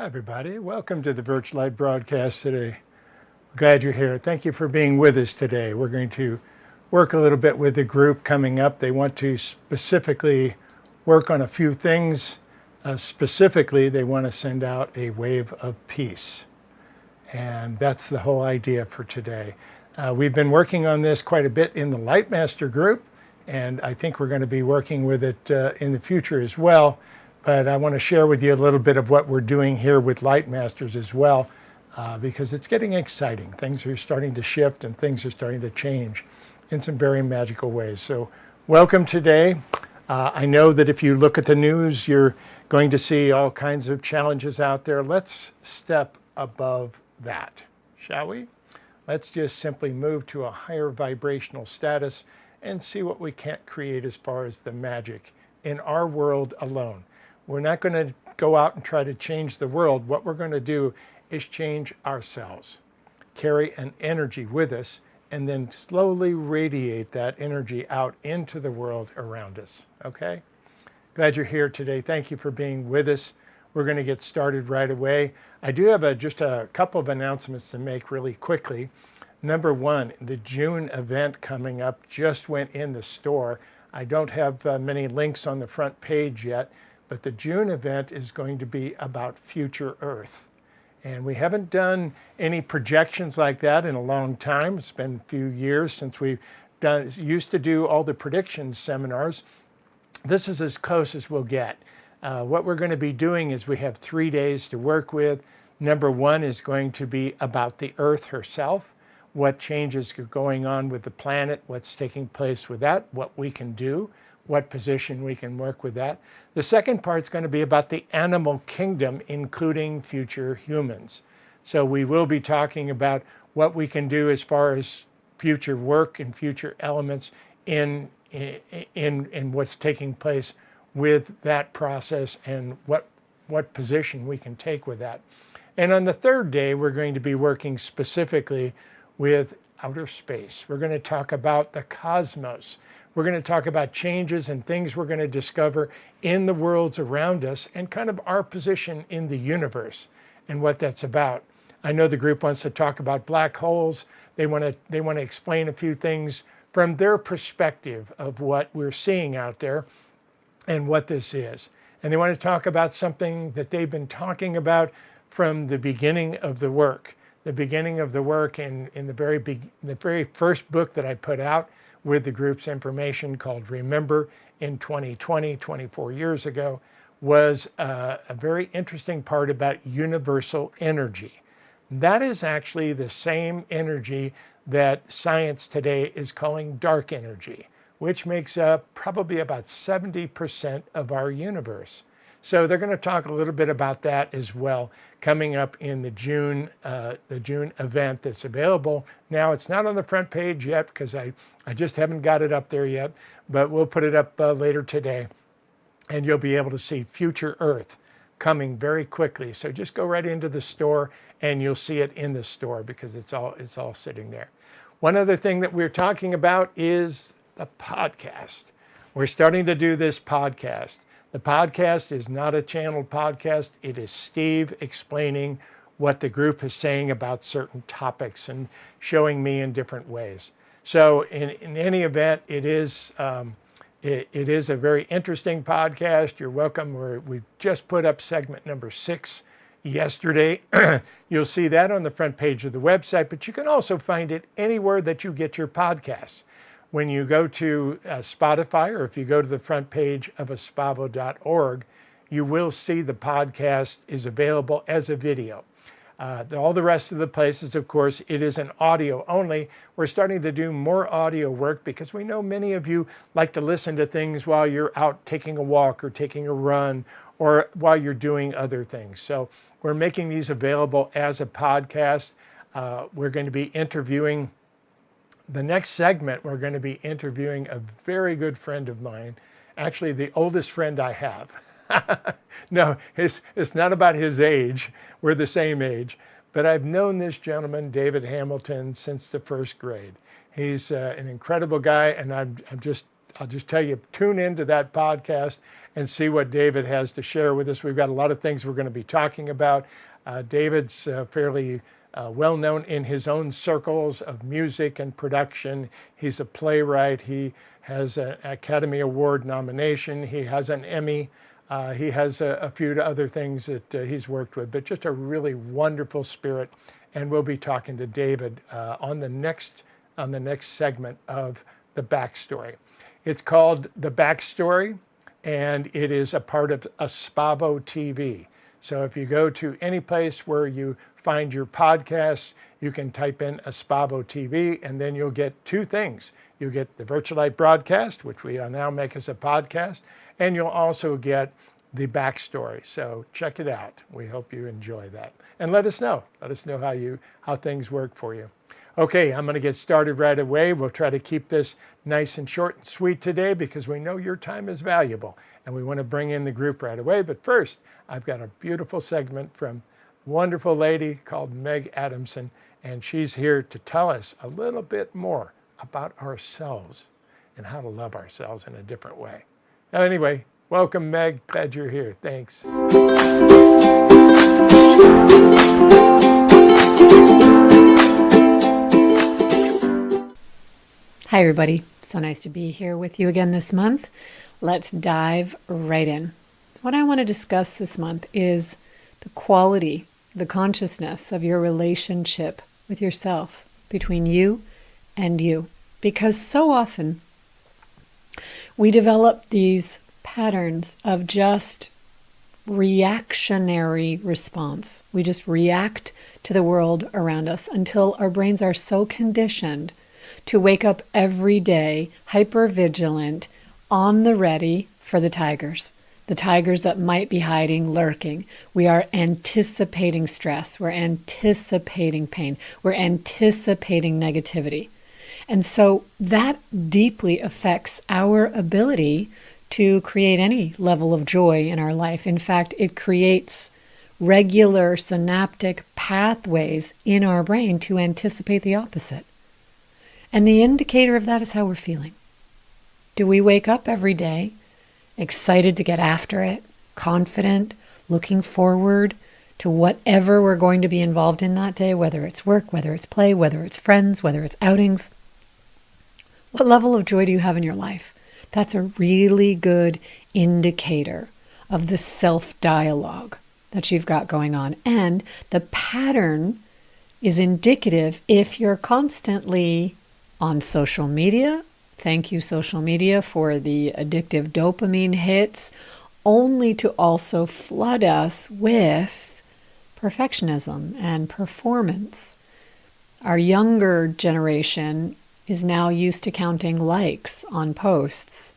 Hi, everybody. Welcome to the VirtualLight broadcast today. Glad you're here. Thank you for being with us today. We're going to work a little bit with the group coming up. They want to specifically work on a few things. Specifically, they want to send out a wave of peace. And that's the whole idea for today. We've been working on this quite a bit in the Lightmaster group, and I think we're going to be working with it in the future as well. But I want to share with you a little bit of what we're doing here with Lightmasters as well, because it's getting exciting. Things are starting to shift and things are starting to change in some very magical ways. So welcome today. I know that if you look at the news, you're going to see all kinds of challenges out there. Let's step above that, shall we? Let's just simply move to a higher vibrational status and see what we can't create as far as the magic in our world alone. We're not going to go out and try to change the world. What we're going to do is change ourselves, carry an energy with us, and then slowly radiate that energy out into the world around us, okay? Glad you're here today. Thank you for being with us. We're going to get started right away. I do have just a couple of announcements to make really quickly. Number one, the June event coming up just went in the store. I don't have many links on the front page yet, but the June event is going to be about future Earth. And we haven't done any projections like that in a long time. It's been a few years since we've used to do all the predictions seminars. This is as close as we'll get. What we're going to be doing is we have 3 days to work with. Number one is going to be about the Earth herself, what changes are going on with the planet, what's taking place with that, what we can do, what position we can work with that. The second part is going to be about the animal kingdom, including future humans. So we will be talking about what we can do as far as future work and future elements in what's taking place with that process and what position we can take with that. And on the third day, we're going to be working specifically with outer space. We're going to talk about the cosmos. We're going to talk about changes and things we're going to discover in the worlds around us and kind of our position in the universe and what that's about. I know the group wants to talk about black holes. They want to explain a few things from their perspective of what we're seeing out there and what this is. And they want to talk about something that they've been talking about from the beginning of the work. The beginning of the work in the very first book that I put out with the group's information called Remember in 2020, 24 years ago, was a very interesting part about universal energy. That is actually the same energy that science today is calling dark energy, which makes up probably about 70% of our universe. So they're going to talk a little bit about that as well coming up in the June event that's available. Now, it's not on the front page yet because I just haven't got it up there yet, but we'll put it up later today, and you'll be able to see Future Earth coming very quickly. So just go right into the store and you'll see it in the store because it's all sitting there. One other thing that we're talking about is the podcast. We're starting to do this podcast. The podcast is not a channeled podcast. It is Steve explaining what the group is saying about certain topics and showing me in different ways. So in any event, it is a very interesting podcast. You're welcome. We just put up segment number 6 yesterday. You'll see that on the front page of the website, but you can also find it anywhere that you get your podcasts. When you go to Spotify, or if you go to the front page of aspavo.org, you will see the podcast is available as a video. All the rest of the places, of course, it is an audio only. We're starting to do more audio work because we know many of you like to listen to things while you're out taking a walk or taking a run or while you're doing other things. So we're making these available as a podcast. We're going to be interviewing the next segment. We're going to be interviewing a very good friend of mine, actually the oldest friend I have. No, it's not about his age. We're the same age. But I've known this gentleman, David Hamilton, since the first grade. He's an incredible guy, and I'm just I'll just tell you, tune into that podcast and see what David has to share with us. We've got a lot of things we're going to be talking about. David's fairly well known in his own circles of music and production. He's a playwright. He has an Academy Award nomination. He has an Emmy. He has a few other things that he's worked with, but just a really wonderful spirit. And we'll be talking to David on the next segment of the backstory. It's called The Backstory, and it is a part of Aspavo TV. So if you go to any place where you find your podcasts, you can type in Aspavo TV, and then you'll get two things. You'll get the VirtualLight broadcast, which we now make as a podcast, and you'll also get the backstory. So check it out. We hope you enjoy that. And let us know. Let us know how things work for you. Okay, I'm going to get started right away. We'll try to keep this nice and short and sweet today because we know your time is valuable and we want to bring in the group right away. But first, I've got a beautiful segment from a wonderful lady called Meg Adamson, and she's here to tell us a little bit more about ourselves and how to love ourselves in a different way. Now, anyway, welcome, Meg. Glad you're here. Thanks. Hi, everybody. So nice to be here with you again this month. Let's dive right in. What I want to discuss this month is the quality, the consciousness of your relationship with yourself, between you and you. Because so often we develop these patterns of just reactionary response. We just react to the world around us until our brains are so conditioned to wake up every day hyper-vigilant, on the ready for the tigers that might be hiding, lurking. We are anticipating stress. We're anticipating pain. We're anticipating negativity. And so that deeply affects our ability to create any level of joy in our life. In fact, it creates regular synaptic pathways in our brain to anticipate the opposite. And the indicator of that is how we're feeling. Do we wake up every day excited to get after it, confident, looking forward to whatever we're going to be involved in that day, whether it's work, whether it's play, whether it's friends, whether it's outings? What level of joy do you have in your life? That's a really good indicator of the self-dialogue that you've got going on. And the pattern is indicative if you're constantly on social media. Thank you, social media, for the addictive dopamine hits, only to also flood us with perfectionism and performance. Our younger generation is now used to counting likes on posts,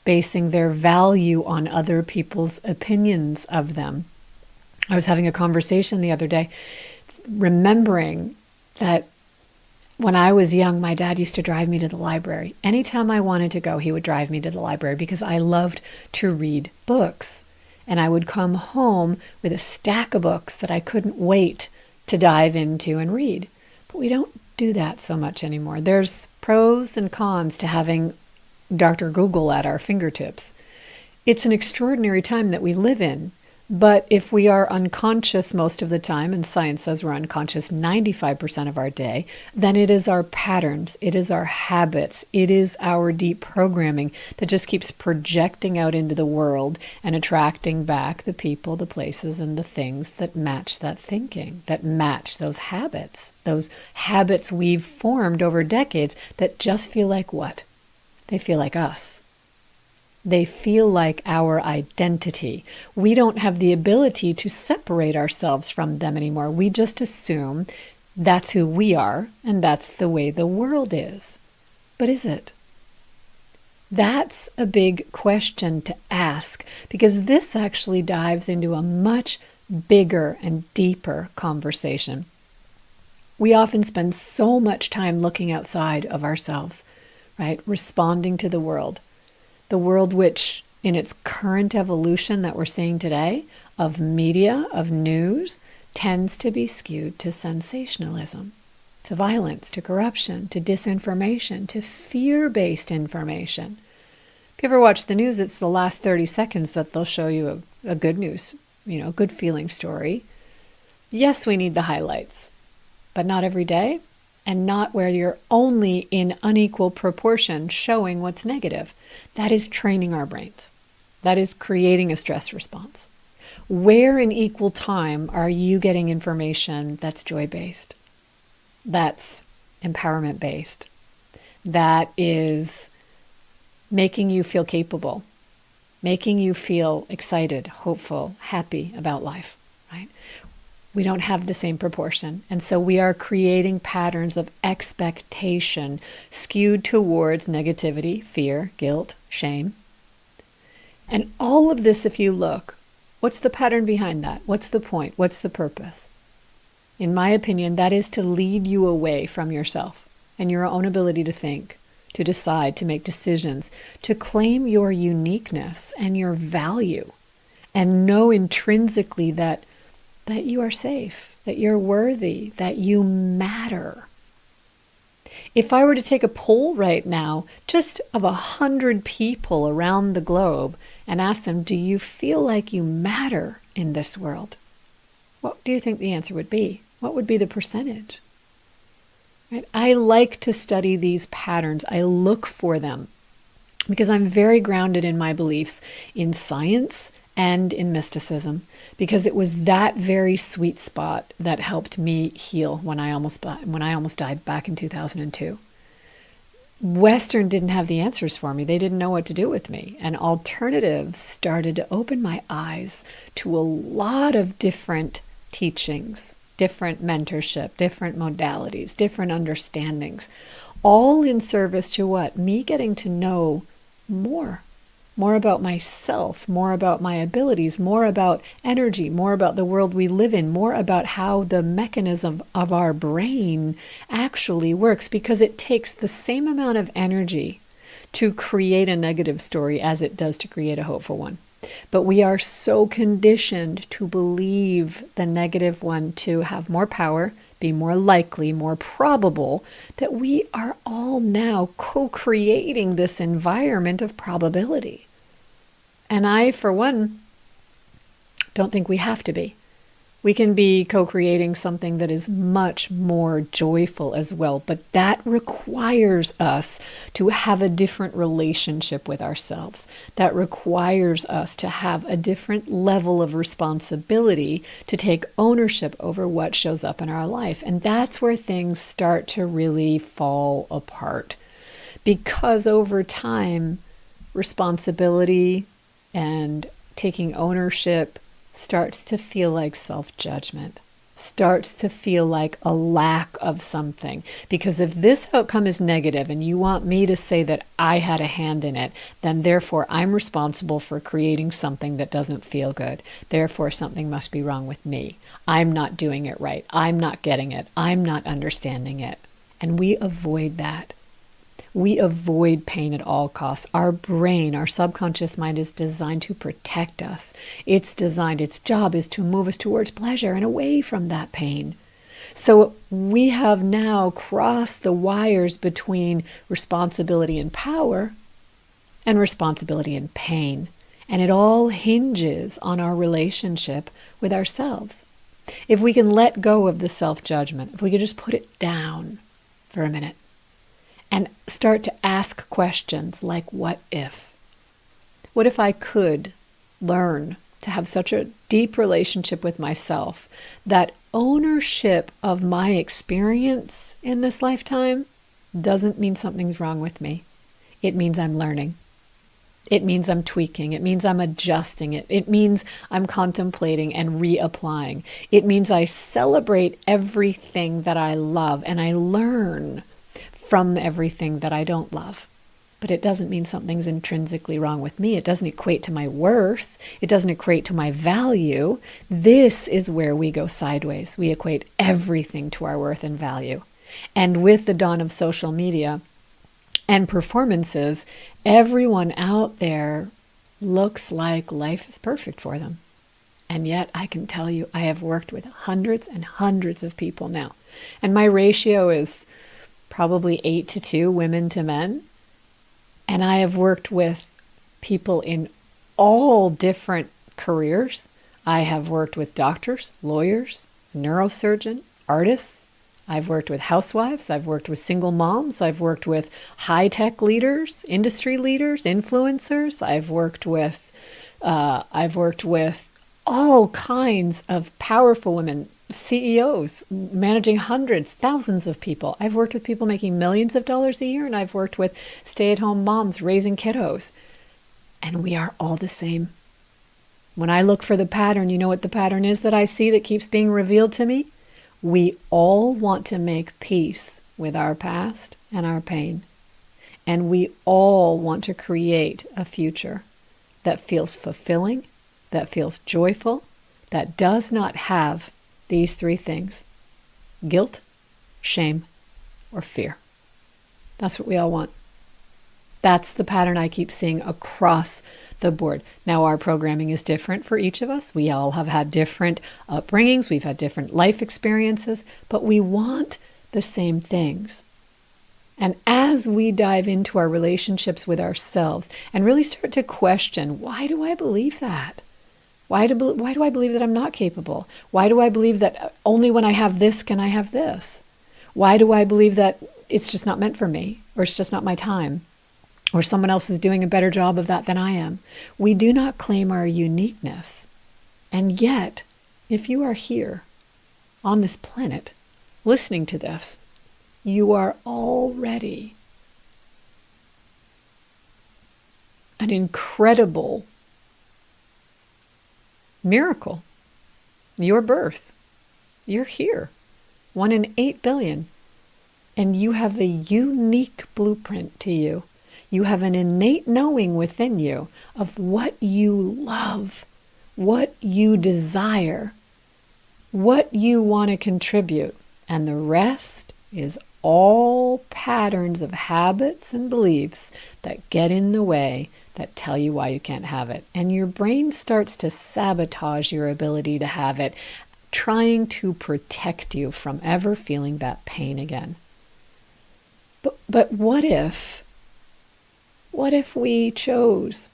basing their value on other people's opinions of them. I was having a conversation the other day, remembering that when I was young, my dad used to drive me to the library. Anytime I wanted to go, he would drive me to the library because I loved to read books. And I would come home with a stack of books that I couldn't wait to dive into and read. But we don't do that so much anymore. There's pros and cons to having Dr. Google at our fingertips. It's an extraordinary time that we live in. But if we are unconscious most of the time, and science says we're unconscious 95% of our day, then it is our patterns, it is our habits, it is our deep programming that just keeps projecting out into the world and attracting back the people, the places, and the things that match that thinking, that match those habits we've formed over decades that just feel like what? They feel like us. They feel like our identity. We don't have the ability to separate ourselves from them anymore. We just assume that's who we are and that's the way the world is. But is it? That's a big question to ask, because this actually dives into a much bigger and deeper conversation. We often spend so much time looking outside of ourselves, right? Responding to the world. The world which, in its current evolution that we're seeing today, of media, of news, tends to be skewed to sensationalism, to violence, to corruption, to disinformation, to fear-based information. If you ever watch the news, it's the last 30 seconds that they'll show you a good news, good feeling story. Yes, we need the highlights, but not every day, and not where you're only in unequal proportion showing what's negative. That is training our brains. That is creating a stress response. Where in equal time are you getting information that's joy-based, that's empowerment-based, that is making you feel capable, making you feel excited, hopeful, happy about life, right? We don't have the same proportion. And so we are creating patterns of expectation skewed towards negativity, fear, guilt, shame. And all of this, if you look, what's the pattern behind that? What's the point? What's the purpose? In my opinion, that is to lead you away from yourself and your own ability to think, to decide, to make decisions, to claim your uniqueness and your value, and know intrinsically that you are safe, that you're worthy, that you matter. If I were to take a poll right now, just of 100 people around the globe, and ask them, do you feel like you matter in this world? What do you think the answer would be? What would be the percentage? Right? I like to study these patterns. I look for them because I'm very grounded in my beliefs in science and in mysticism, because it was that very sweet spot that helped me heal when I almost died back in 2002. Western didn't have the answers for me. They didn't know what to do with me. And alternatives started to open my eyes to a lot of different teachings, different mentorship, different modalities, different understandings, all in service to what? Me getting to know more about myself, more about my abilities, more about energy, more about the world we live in, more about how the mechanism of our brain actually works, because it takes the same amount of energy to create a negative story as it does to create a hopeful one. But we are so conditioned to believe the negative one to have more power, be more likely, more probable, that we are all now co-creating this environment of probability. And I, for one, don't think we have to be. We can be co-creating something that is much more joyful as well, but that requires us to have a different relationship with ourselves. That requires us to have a different level of responsibility to take ownership over what shows up in our life. And that's where things start to really fall apart. Because over time, responsibility and taking ownership starts to feel like self-judgment, starts to feel like a lack of something. Because if this outcome is negative and you want me to say that I had a hand in it, then therefore I'm responsible for creating something that doesn't feel good. Therefore something must be wrong with me. I'm not doing it right. I'm not getting it. I'm not understanding it. And we avoid that. We avoid pain at all costs. Our brain, our subconscious mind is designed to protect us. Its job is to move us towards pleasure and away from that pain. So we have now crossed the wires between responsibility and power and responsibility and pain. And it all hinges on our relationship with ourselves. If we can let go of the self-judgment, if we could just put it down for a minute, and start to ask questions like, what if? What if I could learn to have such a deep relationship with myself that ownership of my experience in this lifetime doesn't mean something's wrong with me. It means I'm learning. It means I'm tweaking. It means I'm adjusting it. It means I'm contemplating and reapplying. It means I celebrate everything that I love and I learn from everything that I don't love. But it doesn't mean something's intrinsically wrong with me. It doesn't equate to my worth. It doesn't equate to my value. This is where we go sideways. We equate everything to our worth and value. And with the dawn of social media and performances, everyone out there looks like life is perfect for them. And yet I can tell you, I have worked with hundreds and hundreds of people now. And my ratio is probably 8 to 2 women to men. And I have worked with people in all different careers. I have worked with doctors, lawyers, neurosurgeon, artists. I've worked with housewives. I've worked with single moms. I've worked with high-tech leaders, industry leaders, influencers. I've worked with all kinds of powerful women, CEOs, managing hundreds, thousands of people. I've worked with people making millions of dollars a year, and I've worked with stay-at-home moms raising kiddos. And we are all the same. When I look for the pattern, you know what the pattern is that I see that keeps being revealed to me? We all want to make peace with our past and our pain. And we all want to create a future that feels fulfilling, that feels joyful, that does not have these three things: guilt, shame, or fear. That's what we all want. That's the pattern I keep seeing across the board. Now, our programming is different for each of us. We all have had different upbringings. We've had different life experiences, but we want the same things. And as we dive into our relationships with ourselves and really start to question, why do I believe that? Why do I believe that I'm not capable? Why do I believe that only when I have this can I have this? Why do I believe that it's just not meant for me, or it's just not my time, or someone else is doing a better job of that than I am? We do not claim our uniqueness. And yet, if you are here on this planet listening to this, you are already an incredible miracle. Your birth. You're here. 1 in 8 billion. And you have a unique blueprint to you. You have an innate knowing within you of what you love, what you desire, what you want to contribute. And the rest is all patterns of habits and beliefs that get in the way, that tell you why you can't have it. And your brain starts to sabotage your ability to have it, trying to protect you from ever feeling that pain again. But what if we chose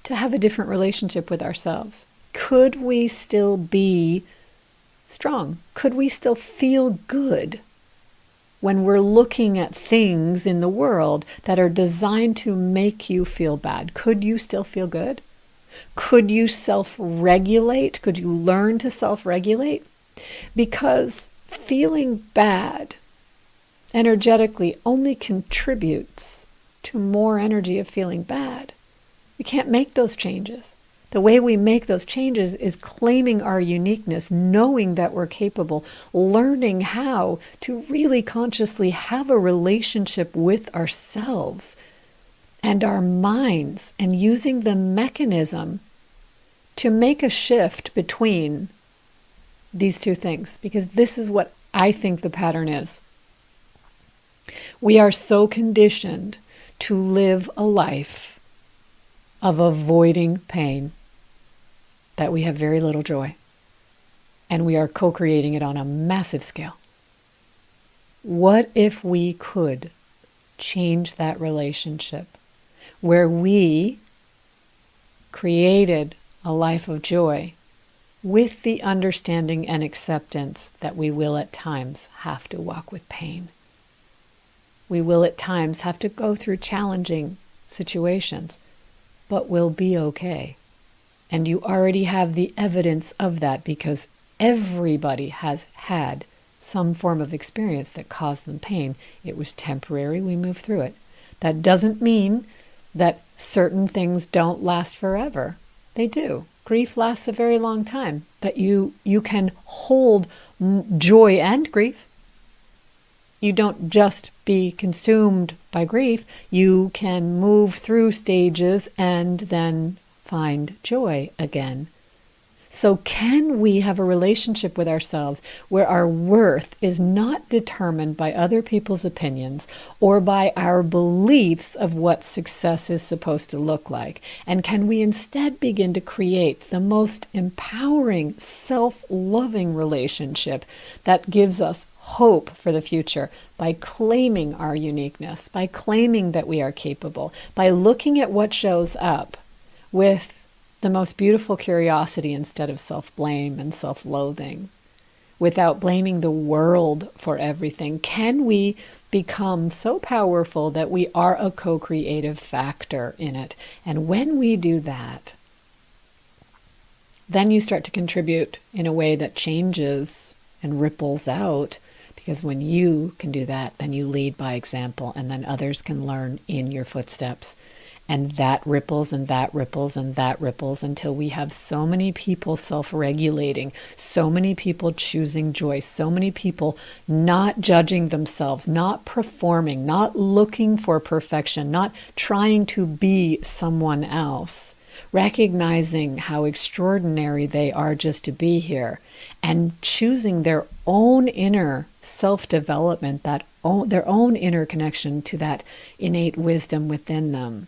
to have a different relationship with ourselves? Could we still be strong? Could we still feel good when we're looking at things in the world that are designed to make you feel bad? Could you still feel good? Could you self-regulate? Could you learn to self-regulate? Because feeling bad energetically only contributes to more energy of feeling bad. We can't make those changes. The way we make those changes is claiming our uniqueness, knowing that we're capable, learning how to really consciously have a relationship with ourselves and our minds, and using the mechanism to make a shift between these two things. Because this is what I think the pattern is. We are so conditioned to live a life of avoiding pain that we have very little joy. And we are co-creating it on a massive scale. What if we could change that relationship where we created a life of joy with the understanding and acceptance that we will at times have to walk with pain? We will at times have to go through challenging situations, but we'll be okay. And you already have the evidence of that, because everybody has had some form of experience that caused them pain. It was temporary, we moved through it. That doesn't mean that certain things don't last forever. They do. Grief lasts a very long time, but you can hold joy and grief. You don't just be consumed by grief. You can move through stages and then find joy again. So can we have a relationship with ourselves where our worth is not determined by other people's opinions or by our beliefs of what success is supposed to look like? And can we instead begin to create the most empowering, self-loving relationship that gives us hope for the future by claiming our uniqueness, by claiming that we are capable, by looking at what shows up with the most beautiful curiosity instead of self-blame and self-loathing, without blaming the world for everything, can we become so powerful that we are a co-creative factor in it. And when we do that, then you start to contribute in a way that changes and ripples out, because when you can do that, then you lead by example, and then others can learn in your footsteps. And that ripples and that ripples and that ripples until we have so many people self-regulating, so many people choosing joy, so many people not judging themselves, not performing, not looking for perfection, not trying to be someone else, recognizing how extraordinary they are just to be here, and choosing their own inner self-development, their own inner connection to that innate wisdom within them.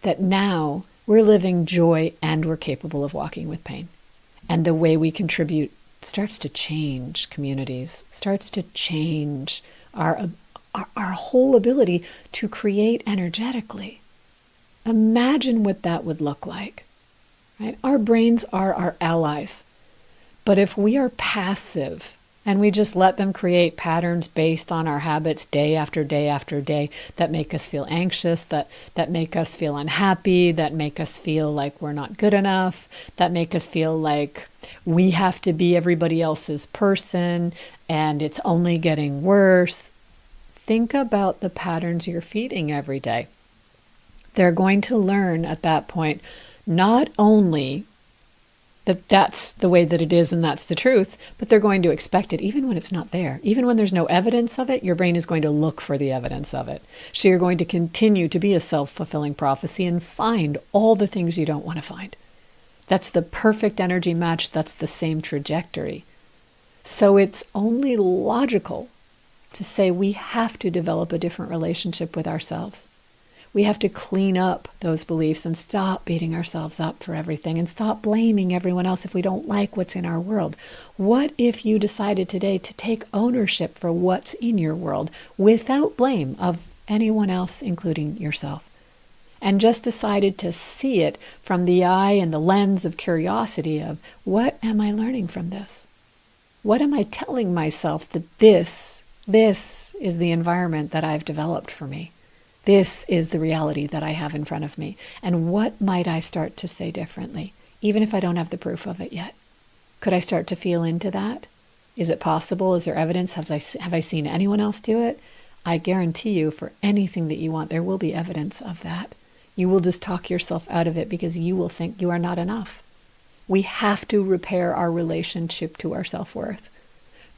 That now we're living joy and we're capable of walking with pain. And the way we contribute starts to change communities, starts to change our whole ability to create energetically. Imagine what that would look like. Right? Our brains are our allies. But if we are passive and we just let them create patterns based on our habits day after day after day that make us feel anxious, that make us feel unhappy, that make us feel like we're not good enough, that make us feel like we have to be everybody else's person and it's only getting worse, think about the patterns you're feeding every day. They're going to learn at that point not only that that's the way that it is and that's the truth, but they're going to expect it even when it's not there. Even when there's no evidence of it, your brain is going to look for the evidence of it. So you're going to continue to be a self-fulfilling prophecy and find all the things you don't want to find. That's the perfect energy match. That's the same trajectory. So it's only logical to say we have to develop a different relationship with ourselves. We have to clean up those beliefs and stop beating ourselves up for everything and stop blaming everyone else if we don't like what's in our world. What if you decided today to take ownership for what's in your world without blame of anyone else, including yourself, and just decided to see it from the eye and the lens of curiosity of, what am I learning from this? What am I telling myself that this is the environment that I've developed for me? This is the reality that I have in front of me. And what might I start to say differently, even if I don't have the proof of it yet? Could I start to feel into that? Is it possible? Is there evidence? Have I seen anyone else do it? I guarantee you, for anything that you want, there will be evidence of that. You will just talk yourself out of it because you will think you are not enough. We have to repair our relationship to our self-worth.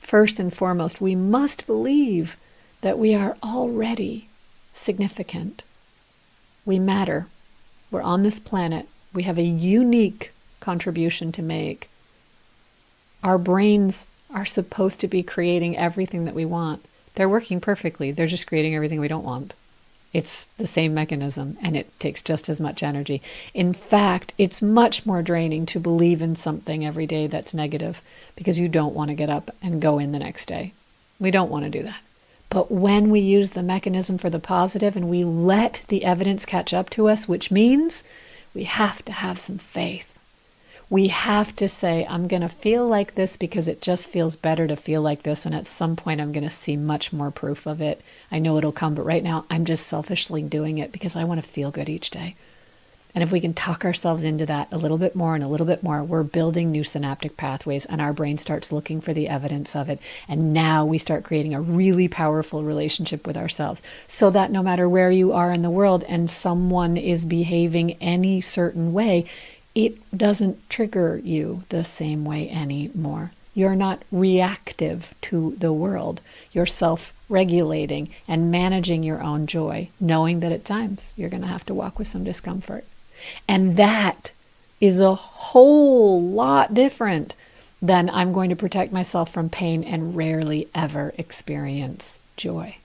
First and foremost, we must believe that we are already significant. We matter. We're on this planet. We have a unique contribution to make. Our brains are supposed to be creating everything that we want. They're working perfectly. They're just creating everything we don't want. It's the same mechanism, and it takes just as much energy. In fact, it's much more draining to believe in something every day that's negative because you don't want to get up and go in the next day. We don't want to do that. But when we use the mechanism for the positive and we let the evidence catch up to us, which means we have to have some faith. We have to say, I'm going to feel like this because it just feels better to feel like this. And at some point, I'm going to see much more proof of it. I know it'll come, but right now, I'm just selfishly doing it because I want to feel good each day. And if we can talk ourselves into that a little bit more and a little bit more, we're building new synaptic pathways and our brain starts looking for the evidence of it. And now we start creating a really powerful relationship with ourselves so that no matter where you are in the world and someone is behaving any certain way, it doesn't trigger you the same way anymore. You're not reactive to the world. You're self-regulating and managing your own joy, knowing that at times you're going to have to walk with some discomfort. And that is a whole lot different than I'm going to protect myself from pain and rarely ever experience joy.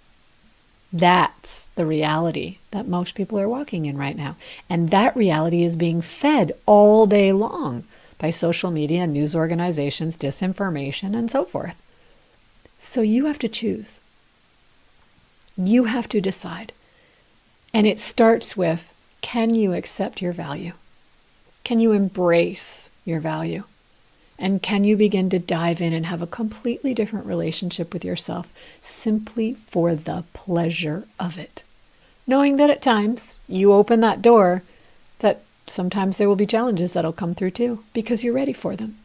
That's the reality that most people are walking in right now. And that reality is being fed all day long by social media, news organizations, disinformation, and so forth. So you have to choose. You have to decide. And it starts with, can you accept your value? Can you embrace your value? And can you begin to dive in and have a completely different relationship with yourself simply for the pleasure of it? Knowing that at times you open that door, that sometimes there will be challenges that'll come through too, because you're ready for them.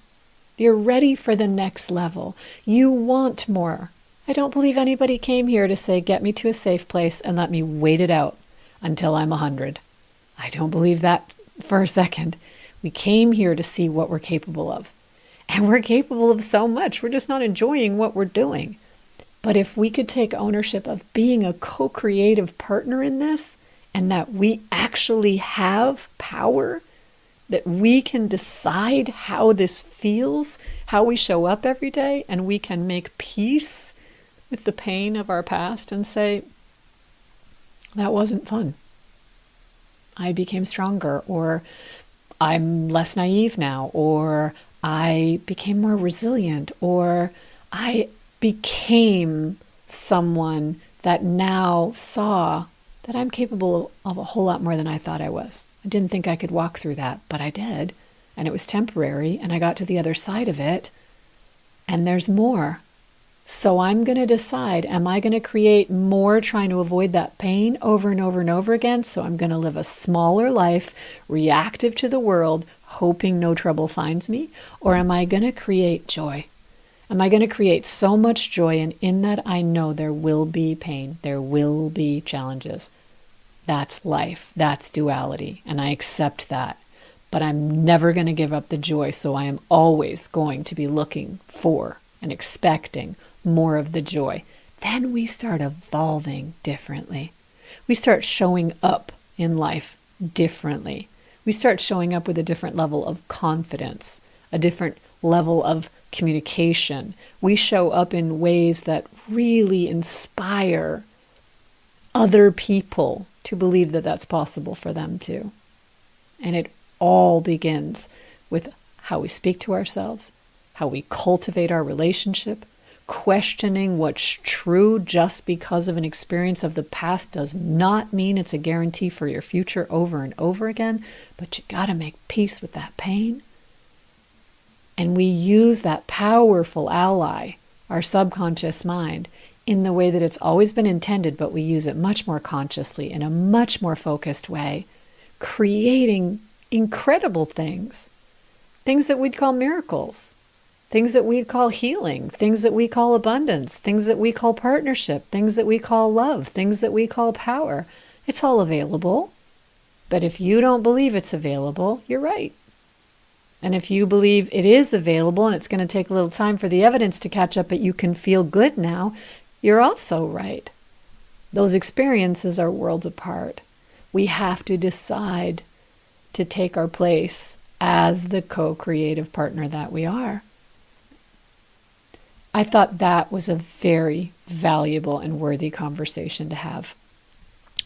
You're ready for the next level. You want more. I don't believe anybody came here to say, get me to a safe place and let me wait it out until I'm 100. I don't believe that for a second. We came here to see what we're capable of. And we're capable of so much. We're just not enjoying what we're doing. But if we could take ownership of being a co-creative partner in this, and that we actually have power, that we can decide how this feels, how we show up every day, and we can make peace with the pain of our past and say, that wasn't fun. I became stronger, or I'm less naive now, or I became more resilient, or I became someone that now saw that I'm capable of a whole lot more than I thought I was. I didn't think I could walk through that, but I did. And it was temporary, and I got to the other side of it, and there's more. So I'm going to decide, am I going to create more trying to avoid that pain over and over and over again? So I'm going to live a smaller life, reactive to the world, hoping no trouble finds me? Or am I going to create joy? Am I going to create so much joy? And in that, I know there will be pain. There will be challenges. That's life. That's duality. And I accept that. But I'm never going to give up the joy. So I am always going to be looking for and expecting more of the joy. Then we start evolving differently. We start showing up in life differently. We start showing up with a different level of confidence, a different level of communication. We show up in ways that really inspire other people to believe that that's possible for them too. And it all begins with how we speak to ourselves, how we cultivate our relationship. Questioning what's true just because of an experience of the past does not mean it's a guarantee for your future over and over again, but you got to make peace with that pain. And we use that powerful ally, our subconscious mind, in the way that it's always been intended, but we use it much more consciously in a much more focused way, creating incredible things that we'd call miracles. Things that we call healing, things that we call abundance, things that we call partnership, things that we call love, things that we call power. It's all available. But if you don't believe it's available, you're right. And if you believe it is available and it's going to take a little time for the evidence to catch up, but you can feel good now, you're also right. Those experiences are worlds apart. We have to decide to take our place as the co-creative partner that we are. I thought that was a very valuable and worthy conversation to have.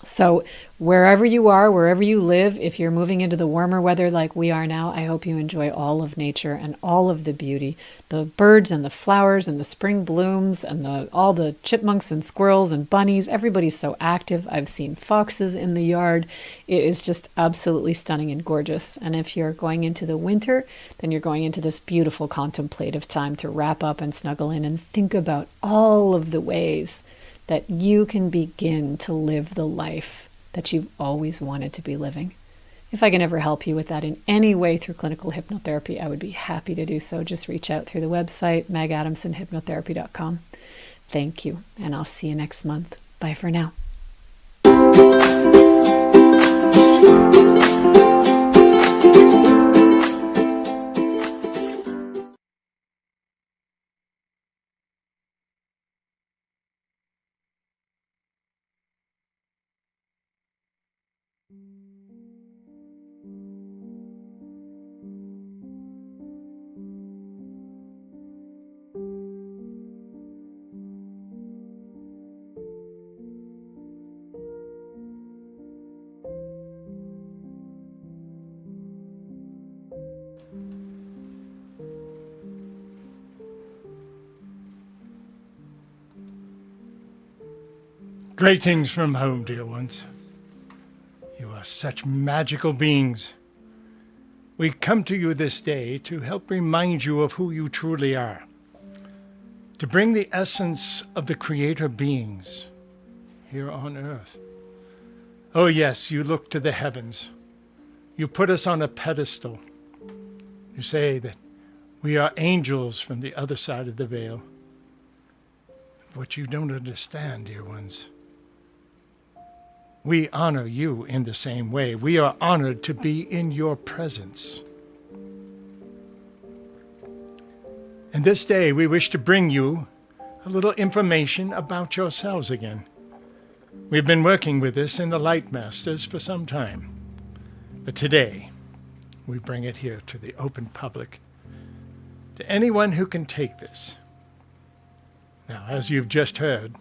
So wherever you are, wherever you live, if you're moving into the warmer weather like we are now, I hope you enjoy all of nature and all of the beauty, the birds and the flowers and the spring blooms and all the chipmunks and squirrels and bunnies. Everybody's so active. I've seen foxes in the yard. It is just absolutely stunning and gorgeous. And if you're going into the winter, then you're going into this beautiful contemplative time to wrap up and snuggle in and think about all of the ways that you can begin to live the life that you've always wanted to be living. If I can ever help you with that in any way through clinical hypnotherapy, I would be happy to do so. Just reach out through the website, megadamsonhypnotherapy.com. Thank you, and I'll see you next month. Bye for now. Greetings from home, dear ones. You are such magical beings. We come to you this day to help remind you of who you truly are, to bring the essence of the Creator beings here on earth. Oh yes, you look to the heavens. You put us on a pedestal. You say that we are angels from the other side of the veil. What you don't understand, dear ones, we honor you in the same way. We are honored to be in your presence. And this day we wish to bring you a little information about yourselves again. We've been working with this in the Light Masters for some time, but today we bring it here to the open public, to anyone who can take this. Now, as you've just heard,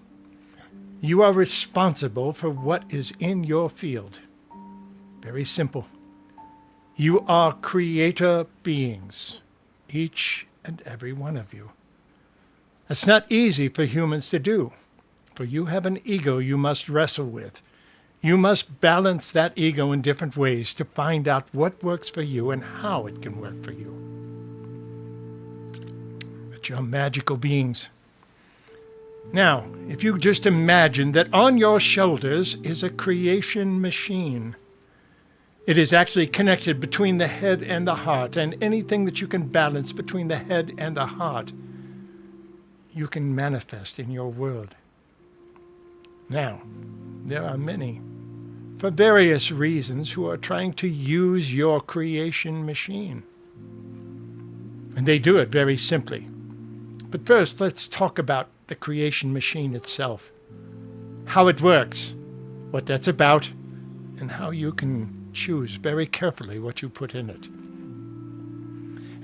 you are responsible for what is in your field. Very simple. You are creator beings, each and every one of you. It's not easy for humans to do, for you have an ego you must wrestle with. You must balance that ego in different ways to find out what works for you and how it can work for you. But you're magical beings. Now, if you just imagine that on your shoulders is a creation machine. It is actually connected between the head and the heart, and anything that you can balance between the head and the heart, you can manifest in your world. Now, there are many, for various reasons, who are trying to use your creation machine. And they do it very simply. But first, let's talk about the creation machine itself, how it works, what that's about, and how you can choose very carefully what you put in it.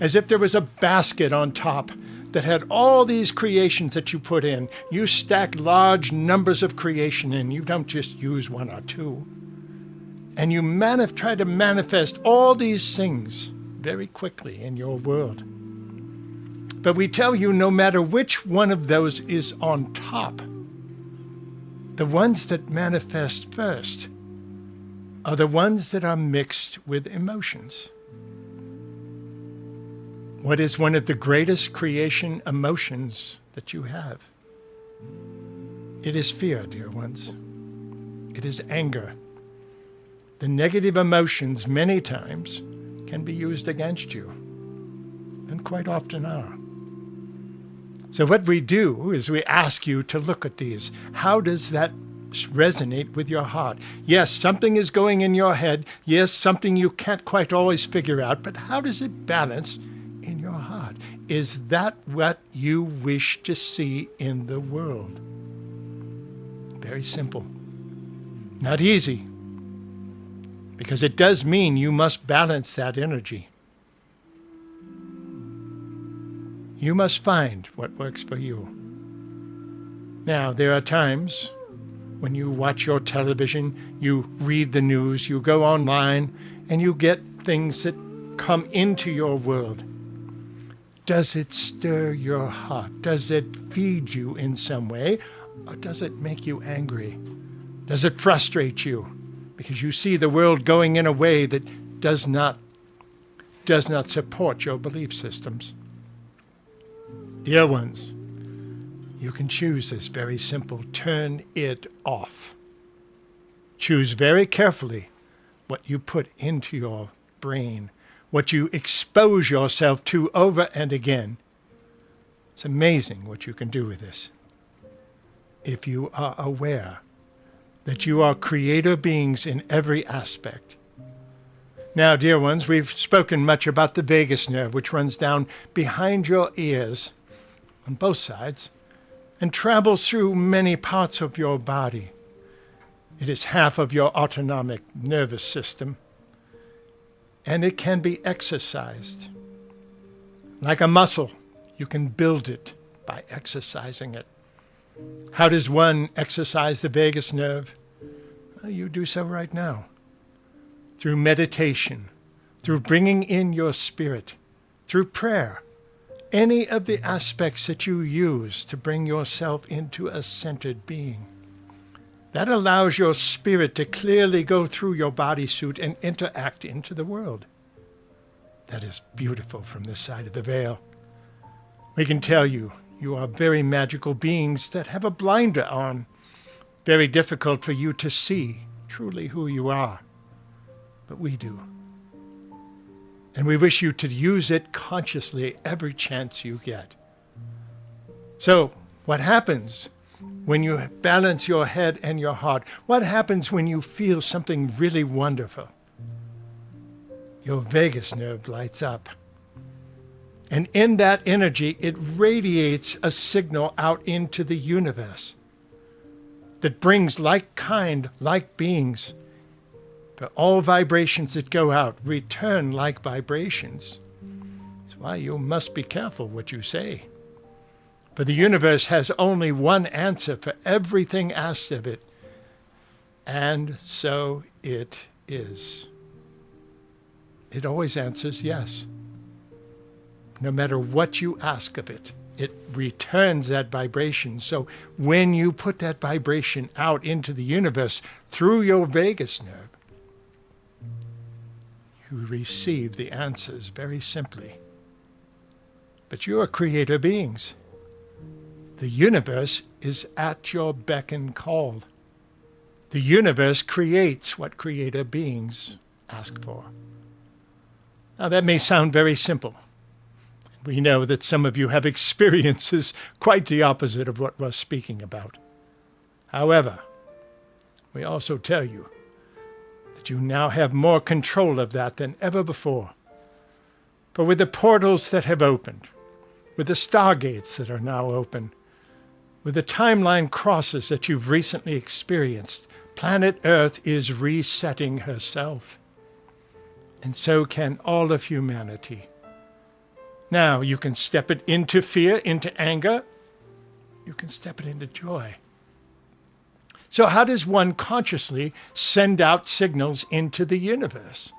As if there was a basket on top that had all these creations that you put in. You stack large numbers of creation in. You don't just use one or two. And you try to manifest all these things very quickly in your world. But we tell you, no matter which one of those is on top, the ones that manifest first are the ones that are mixed with emotions. What is one of the greatest creation emotions that you have? It is fear, dear ones. It is anger. The negative emotions many times can be used against you, and quite often are. So what we do is we ask you to look at these. How does that resonate with your heart? Yes, something is going in your head. Yes, something you can't quite always figure out, but how does it balance in your heart? Is that what you wish to see in the world? Very simple. Not easy, because it does mean you must balance that energy. You must find what works for you. Now, there are times when you watch your television, you read the news, you go online, and you get things that come into your world. Does it stir your heart? Does it feed you in some way? Or does it make you angry? Does it frustrate you? Because you see the world going in a way that does not support your belief systems. Dear ones, you can choose this very simple. Turn it off. Choose very carefully what you put into your brain, what you expose yourself to over and again. It's amazing what you can do with this. If you are aware that you are creator beings in every aspect. Now, dear ones, we've spoken much about the vagus nerve, which runs down behind your ears on both sides and travels through many parts of your body. It is half of your autonomic nervous system, and it can be exercised. Like a muscle, you can build it by exercising it. How does one exercise the vagus nerve? Well, you do so right now. Through meditation, through bringing in your spirit, through prayer, any of the aspects that you use to bring yourself into a centered being. That allows your spirit to clearly go through your bodysuit and interact into the world. That is beautiful from this side of the veil. We can tell you, you are very magical beings that have a blinder on. Very difficult for you to see truly who you are. But we do. And we wish you to use it consciously every chance you get. So, what happens when you balance your head and your heart? What happens when you feel something really wonderful? Your vagus nerve lights up. And in that energy, it radiates a signal out into the universe that brings like kind, like beings. But all vibrations that go out return like vibrations. That's why you must be careful what you say. For the universe has only one answer for everything asked of it. And so it is. It always answers yes. No matter what you ask of it, it returns that vibration. So when you put that vibration out into the universe through your vagus nerve, you receive the answers very simply. But you are creator beings. The universe is at your beck and call. The universe creates what creator beings ask for. Now that may sound very simple. We know that some of you have experiences quite the opposite of what we're speaking about. However, we also tell you that you now have more control of that than ever before. For with the portals that have opened, with the stargates that are now open, with the timeline crosses that you've recently experienced, planet Earth is resetting herself. And so can all of humanity. Now you can step it into fear, into anger. You can step it into joy. So how does one consciously send out signals into the universe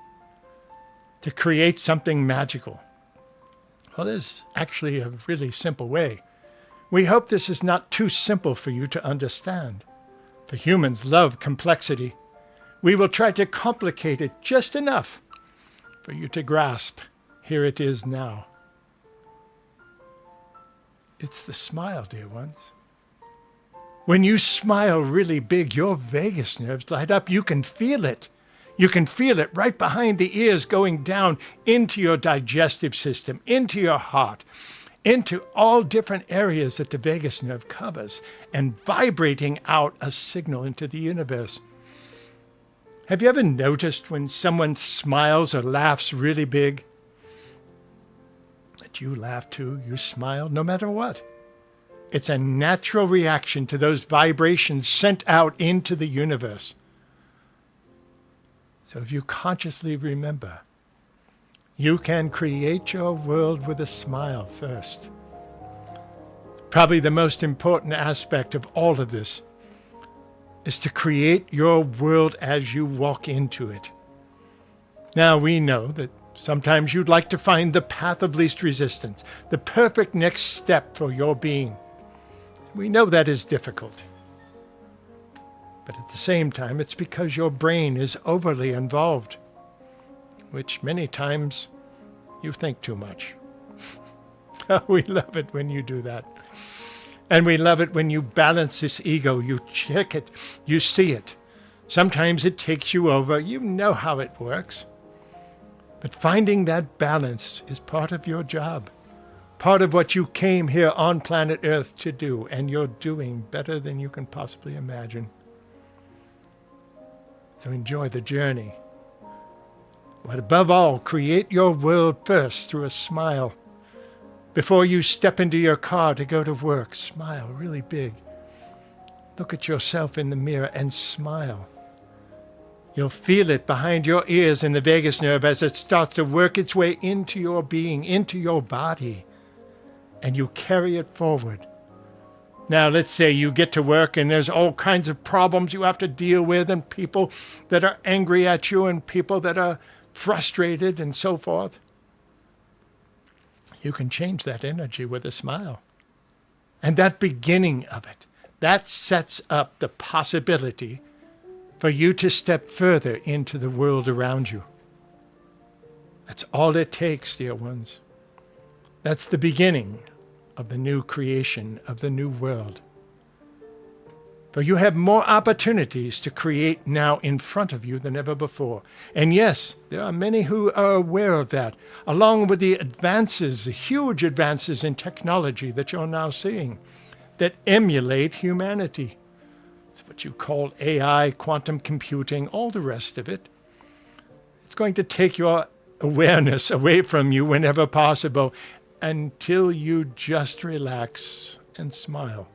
to create something magical? Well, there's actually a really simple way. We hope this is not too simple for you to understand. For humans love complexity. We will try to complicate it just enough for you to grasp. Here it is now. It's the smile, dear ones. When you smile really big, your vagus nerves light up. You can feel it. You can feel it right behind the ears going down into your digestive system, into your heart, into all different areas that the vagus nerve covers, and vibrating out a signal into the universe. Have you ever noticed when someone smiles or laughs really big, that you laugh too, you smile, no matter what? It's a natural reaction to those vibrations sent out into the universe. So if you consciously remember, you can create your world with a smile first. Probably the most important aspect of all of this is to create your world as you walk into it. Now we know that sometimes you'd like to find the path of least resistance, the perfect next step for your being. We know that is difficult. But at the same time, it's because your brain is overly involved, which many times you think too much. We love it when you do that. And we love it when you balance this ego, you check it, you see it. Sometimes it takes you over, you know how it works. But finding that balance is part of your job, part of what you came here on planet Earth to do, and you're doing better than you can possibly imagine. So enjoy the journey. But above all, create your world first through a smile. Before you step into your car to go to work, smile really big. Look at yourself in the mirror and smile. You'll feel it behind your ears in the vagus nerve as it starts to work its way into your being, into your body, and you carry it forward. Now, let's say you get to work and there's all kinds of problems you have to deal with, and people that are angry at you and people that are frustrated and so forth. You can change that energy with a smile. And that beginning of it, that sets up the possibility for you to step further into the world around you. That's all it takes, dear ones. That's the beginning of the new creation, of the new world. For you have more opportunities to create now in front of you than ever before. And yes, there are many who are aware of that, along with the advances, the huge advances in technology that you're now seeing, that emulate humanity. It's what you call AI, quantum computing, all the rest of it. It's going to take your awareness away from you whenever possible until you just relax and smile.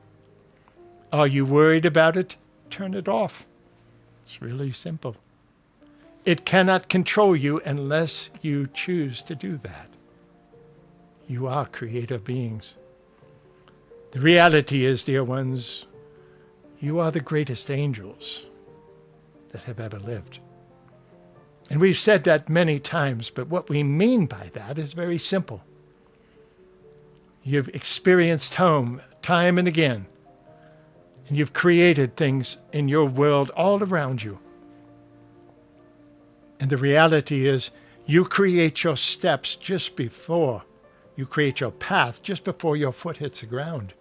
Are you worried about it? Turn it off. It's really simple. It cannot control you unless you choose to do that. You are creative beings. The reality is, dear ones, you are the greatest angels that have ever lived. And we've said that many times, but what we mean by that is very simple. You've experienced home time and again. And you've created things in your world all around you. And the reality is, you create your steps just before, you create your path just before your foot hits the ground.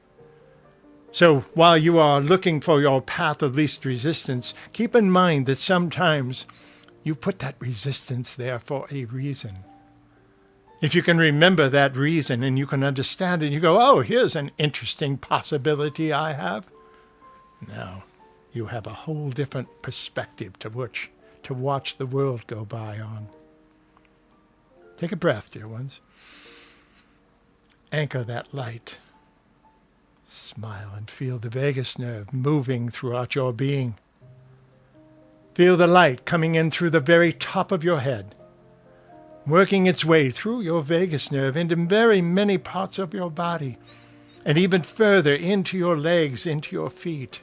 So while you are looking for your path of least resistance, keep in mind that sometimes you put that resistance there for a reason. If you can remember that reason and you can understand it, you go, oh, here's an interesting possibility I have. Now, you have a whole different perspective to watch the world go by on. Take a breath, dear ones. Anchor that light. Smile and feel the vagus nerve moving throughout your being. Feel the light coming in through the very top of your head, working its way through your vagus nerve into very many parts of your body, and even further into your legs, into your feet.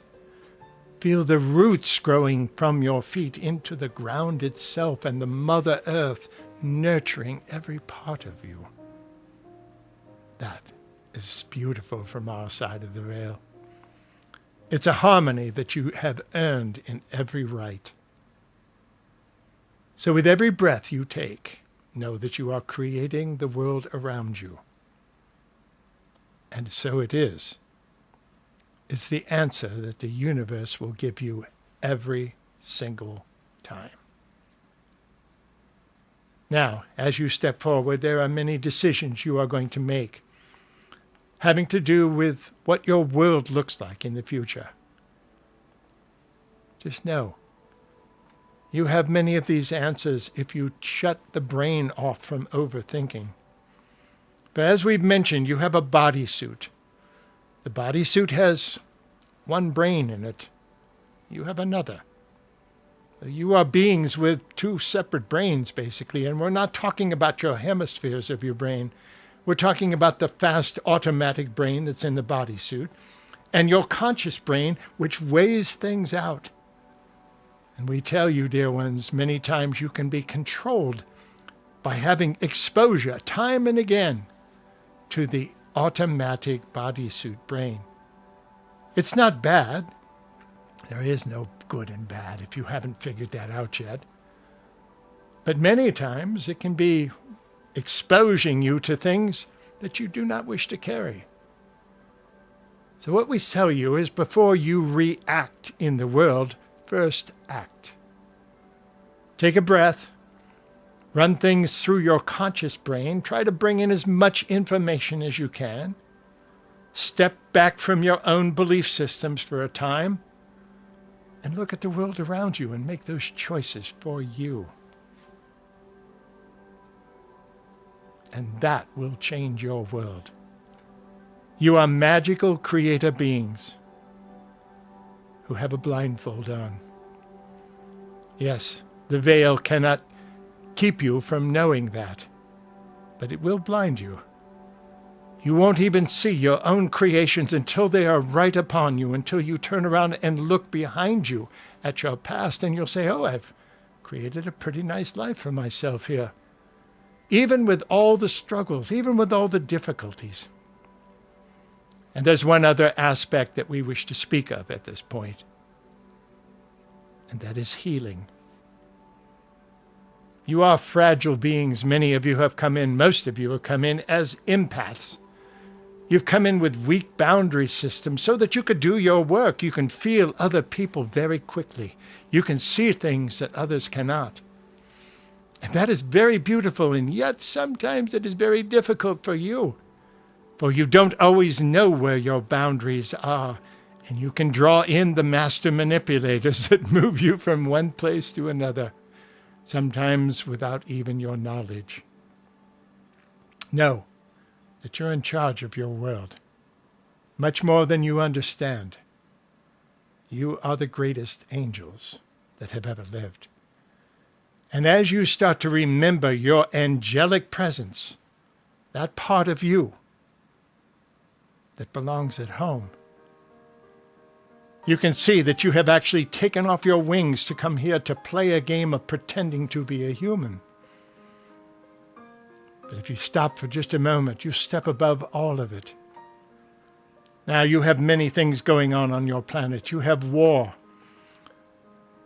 Feel the roots growing from your feet into the ground itself and the Mother Earth nurturing every part of you. That is beautiful from our side of the veil. It's a harmony that you have earned in every right. So with every breath you take, know that you are creating the world around you. And so it is. It's the answer that the universe will give you every single time. Now, as you step forward, there are many decisions you are going to make, having to do with what your world looks like in the future. Just know, you have many of these answers if you shut the brain off from overthinking. But as we've mentioned, you have a bodysuit. The bodysuit has one brain in it. You have another. You are beings with two separate brains, basically, and we're not talking about your hemispheres of your brain. We're talking about the fast automatic brain that's in the bodysuit and your conscious brain, which weighs things out. And we tell you, dear ones, many times you can be controlled by having exposure time and again to the automatic bodysuit brain. It's not bad. There is no good and bad if you haven't figured that out yet. But many times it can be exposing you to things that you do not wish to carry. So what we tell you is before you react in the world, first act. Take a breath. Run things through your conscious brain. Try to bring in as much information as you can. Step back from your own belief systems for a time and look at the world around you and make those choices for you. And that will change your world. You are magical creator beings who have a blindfold on. Yes, the veil cannot keep you from knowing that, but it will blind you. You won't even see your own creations until they are right upon you, until you turn around and look behind you at your past and you'll say, oh, I've created a pretty nice life for myself here. Even with all the struggles, even with all the difficulties. And there's one other aspect that we wish to speak of at this point, and that is healing. You are fragile beings. Many of you have come in, most of you have come in as empaths. You've come in with weak boundary systems so that you could do your work. You can feel other people very quickly. You can see things that others cannot. And that is very beautiful, and yet sometimes it is very difficult for you. For you don't always know where your boundaries are, and you can draw in the master manipulators that move you from one place to another, sometimes without even your knowledge. Know that you're in charge of your world, much more than you understand. You are the greatest angels that have ever lived. And as you start to remember your angelic presence, that part of you that belongs at home, you can see that you have actually taken off your wings to come here to play a game of pretending to be a human. But if you stop for just a moment, you step above all of it. Now you have many things going on your planet. You have war.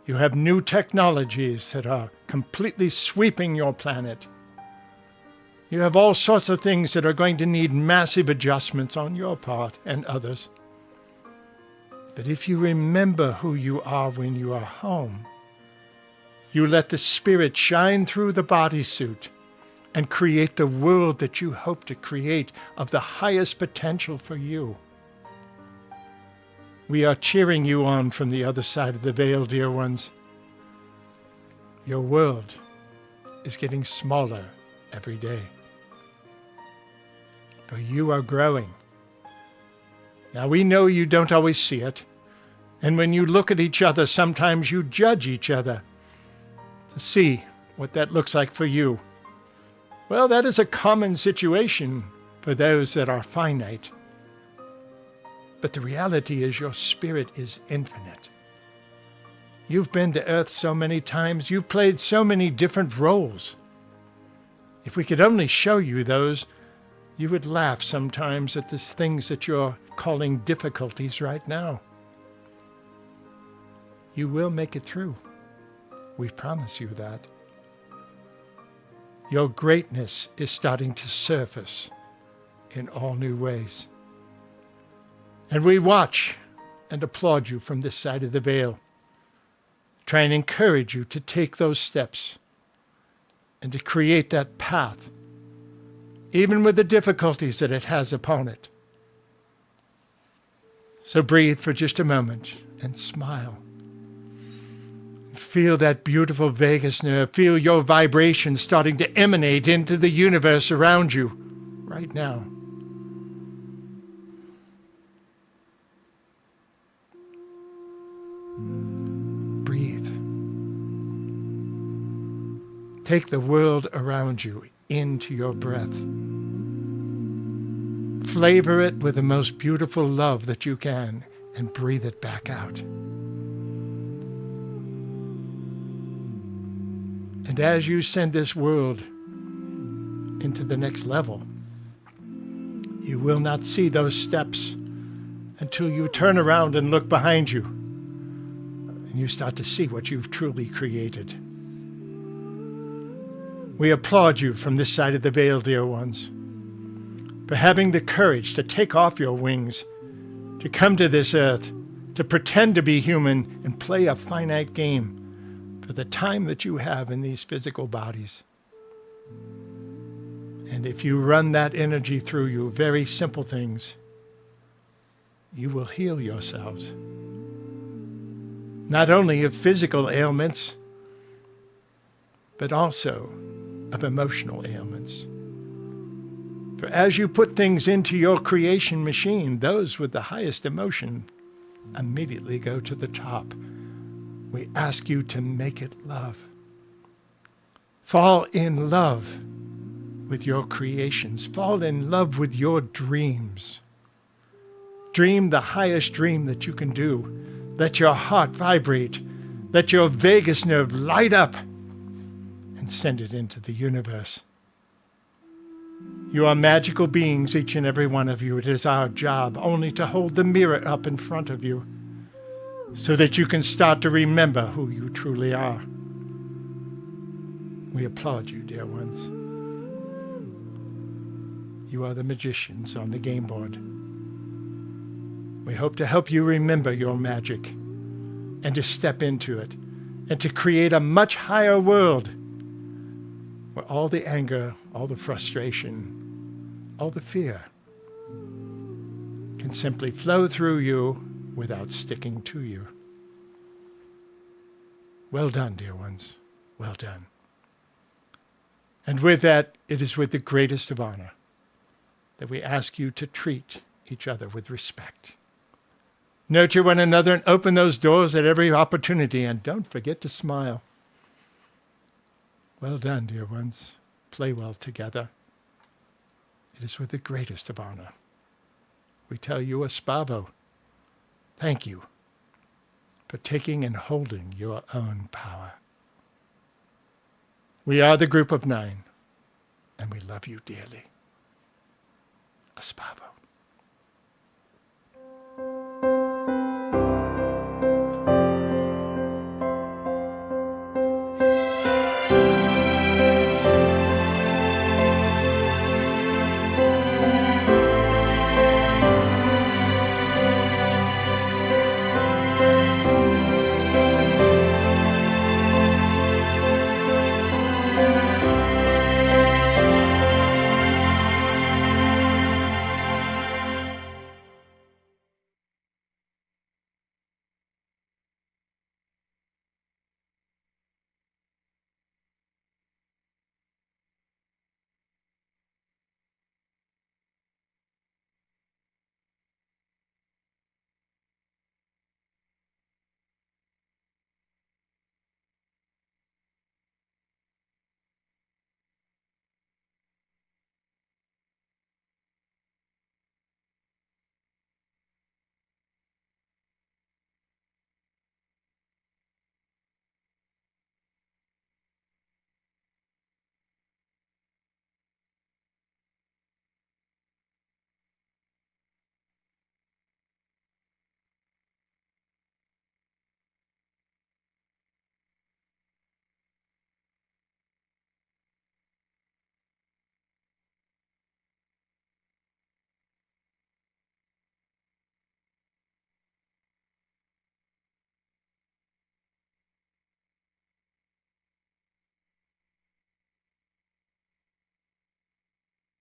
You have new technologies that are completely sweeping your planet. You have all sorts of things that are going to need massive adjustments on your part and others. But if you remember who you are when you are home, you let the spirit shine through the bodysuit and create the world that you hope to create of the highest potential for you. We are cheering you on from the other side of the veil, dear ones. Your world is getting smaller every day. But you are growing. Now we know you don't always see it. And when you look at each other, sometimes you judge each other to see what that looks like for you. Well, that is a common situation for those that are finite. But the reality is your spirit is infinite. You've been to Earth so many times. You've played so many different roles. If we could only show you those, you would laugh sometimes at the things that you're calling difficulties right now. You will make it through. We promise you that. Your greatness is starting to surface in all new ways. And we watch and applaud you from this side of the veil. Try and encourage you to take those steps and to create that path, even with the difficulties that it has upon it. So breathe for just a moment and smile. Feel that beautiful vagus nerve. Feel your vibration starting to emanate into the universe around you right now. Breathe. Take the world around you into your breath. Flavor it with the most beautiful love that you can and breathe it back out. And as you send this world into the next level, you will not see those steps until you turn around and look behind you and you start to see what you've truly created. We applaud you from this side of the veil, dear ones, for having the courage to take off your wings, to come to this earth, to pretend to be human and play a finite game for the time that you have in these physical bodies. And if you run that energy through you, very simple things, you will heal yourselves. Not only of physical ailments, but also of emotional ailments. For as you put things into your creation machine, those with the highest emotion immediately go to the top. We ask you to make it love. Fall in love with your creations. Fall in love with your dreams. Dream the highest dream that you can do. Let your heart vibrate. Let your vagus nerve light up and send it into the universe. You are magical beings, each and every one of you. It is our job only to hold the mirror up in front of you so that you can start to remember who you truly are. We applaud you, dear ones. You are the magicians on the game board. We hope to help you remember your magic and to step into it and to create a much higher world where all the anger, all the frustration, all the fear can simply flow through you without sticking to you. Well done, dear ones. Well done. And with that, it is with the greatest of honor that we ask you to treat each other with respect. Nurture one another and open those doors at every opportunity, and don't forget to smile. Well done, dear ones. Play well together. It is with the greatest of honor we tell you, Espavo, thank you for taking and holding your own power. We are the group of 9, and we love you dearly. Espavo.